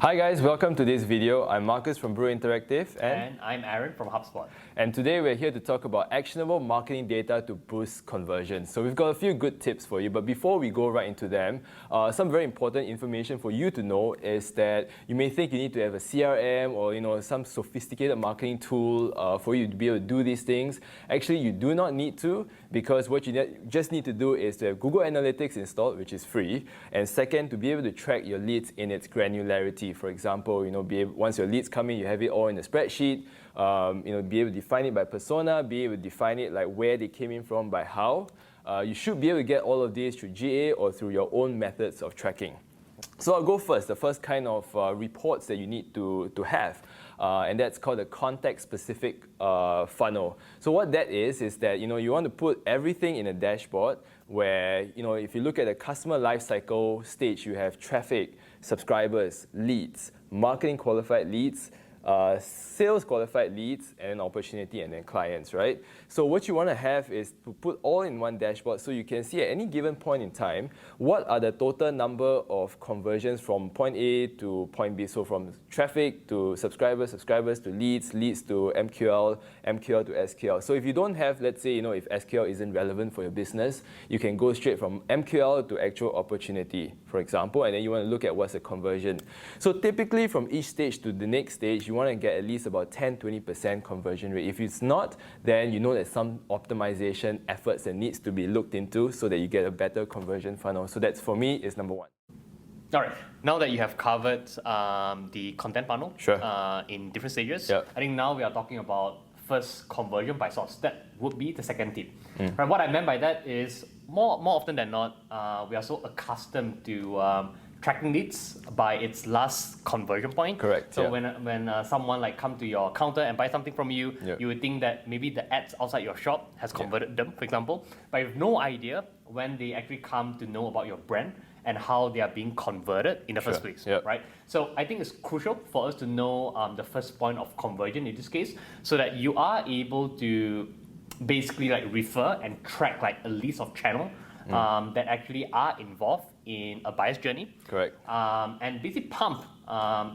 Hi guys, welcome to this video. I'm Marcus from Brew Interactive and I'm Aaron from HubSpot. And today we're here to talk about actionable marketing data to boost conversion. So we've got a few good tips for you, but before we go right into them, some very important information for you to know is that you may think you need to have a CRM or some sophisticated marketing tool for you to be able to do these things. Actually, you do not need to, because what you just need to do is to have Google Analytics installed, which is free, and second, to be able to track your leads in its granularity. For example, once your leads come in, you have it all in a spreadsheet. Be able to define it by persona, be able to define it like where they came in from, by how. You should be able to get all of these through GA or through your own methods of tracking. So I'll go first. The first kind of reports that you need to have, and that's called a context-specific funnel. So what that is that you want to put everything in a dashboard where if you look at the customer lifecycle stage, you have traffic, subscribers, leads, marketing qualified leads, sales qualified leads, and opportunity, and then clients, right? So what you want to have is to put all in one dashboard so you can see at any given point in time what are the total number of conversions from point A to point B. So from traffic to subscribers, subscribers to leads, leads to MQL, MQL to SQL. So if you don't have, let's say, if SQL isn't relevant for your business, you can go straight from MQL to actual opportunity, for example, and then you want to look at what's the conversion. So typically from each stage to the next stage, you want to get at least about 10-20% conversion rate. If it's not, then you know there's some optimization efforts that needs to be looked into so that you get a better conversion funnel. So that's, for me, is number one. All right. Now that you have covered the content funnel in different stages, I think now we are talking about first conversion by source. That would be the second tip. Right, what I meant by that is more often than not, we are so accustomed to tracking leads by its last conversion point. Correct. So when someone come to your counter and buy something from you, you would think that maybe the ads outside your shop has converted them, for example, but you have no idea when they actually come to know about your brand and how they are being converted in the first place, right? So I think it's crucial for us to know the first point of conversion in this case, so that you are able to basically refer and track a list of channels that actually are involved in a buyer's journey. Correct. And basically pump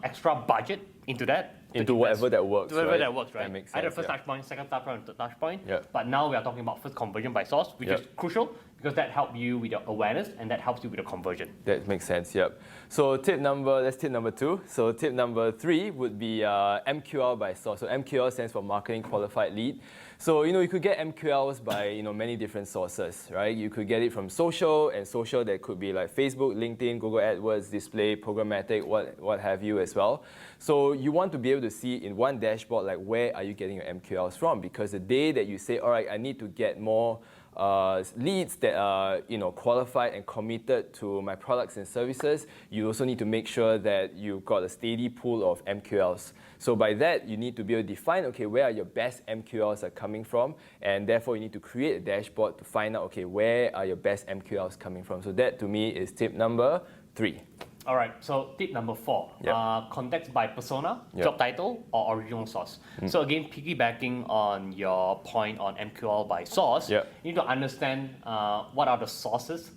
extra budget into that. Into whatever that works, whatever that works, right? That makes sense, either first touch point, second touch point, third touch point. Yeah. But now we are talking about first conversion by source, which is crucial because that helps you with your awareness and that helps you with the conversion. That makes sense, yep. So that's tip number 2. So tip number 3 would be MQL by source. So MQL stands for Marketing Qualified Lead. So you could get MQLs by many different sources, right? You could get it from social, and social that could be like Facebook, LinkedIn, Google AdWords, display, programmatic, what have you as well. So you want to be able to see in one dashboard where are you getting your MQLs from, because the day that you say, all right, I need to get more leads that are qualified and committed to my products and services, you also need to make sure that you've got a steady pool of MQLs. So by that, you need to be able to define, okay, where are your best MQLs are coming from, and therefore you need to create a dashboard to find out, okay, where are your best MQLs coming from. So that to me is tip number 3. All right, so tip number 4, context by persona, job title, or original source. So again, piggybacking on your point on MQL by source, you need to understand what are the sources,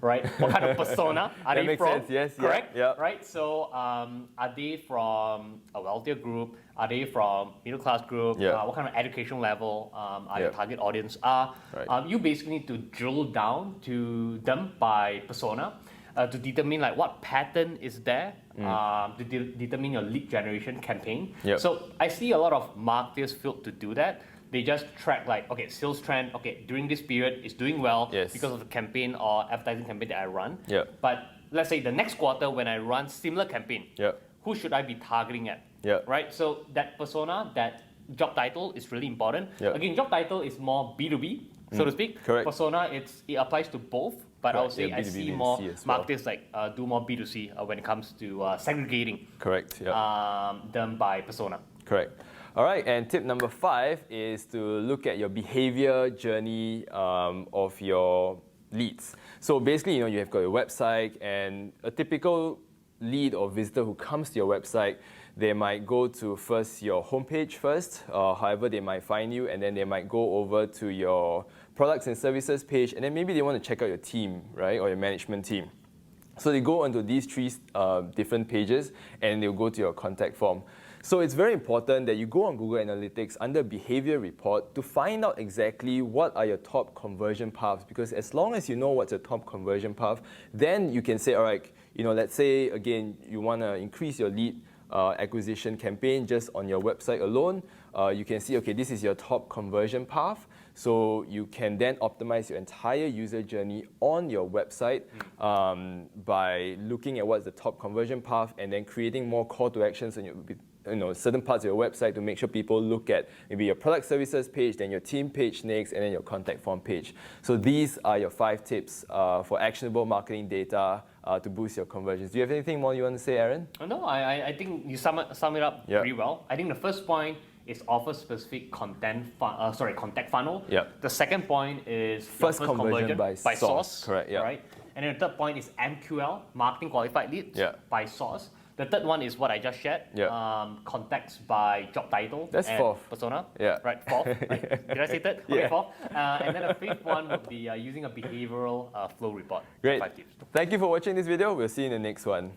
right? What kind of persona are they from? Makes sense, yes. Correct? Right? So are they from a wealthier group? Are they from middle class group? What kind of education level are your target audience are? Right. You basically need to drill down to them by persona. To determine what pattern is there, to determine your lead generation campaign. So I see a lot of marketers fail to do that. They just track okay, sales trend, okay, during this period it's doing well because of the campaign or advertising campaign that I run. But let's say the next quarter when I run similar campaign, who should I be targeting at? Right? So that persona, that job title is really important. Again, job title is more B2B, so to speak. Correct. Persona, it applies to both. But I would say I see more marketers do more B2C when it comes to segregating them by persona. Correct. All right, and tip number 5 is to look at your behavior journey of your leads. So basically, you have got your website, and a typical lead or visitor who comes to your website, they might go to first your homepage first, however they might find you, and then they might go over to your products and services page, and then maybe they want to check out your team, right, or your management team. So they go onto these three different pages and they'll go to your contact form. So it's very important that you go on Google Analytics under Behavior Report to find out exactly what are your top conversion paths, because as long as you know what's a top conversion path, then you can say, all right, let's say, again, you want to increase your lead acquisition campaign just on your website alone. You can see, okay, this is your top conversion path. So you can then optimize your entire user journey on your website by looking at what's the top conversion path and then creating more call to actions on certain parts of your website to make sure people look at maybe your product services page, then your team page next, and then your contact form page. So these are your 5 tips for actionable marketing data to boost your conversions. Do you have anything more you want to say, Aaron? No, I think you sum it up pretty well. I think the first point is offer specific contact funnel. Yep. The second point is first conversion by source. Correct. Yeah. Right. And then the third point is MQL, marketing qualified leads, by source. The third one is what I just shared. Contacts by job title. That's and fourth. Persona. Yeah. Right. Fourth. Right. Did I say third? Yeah. Okay, fourth. And then the fifth one would be using a behavioral flow report. Great. 5 tips. Thank you for watching this video. We'll see you in the next one.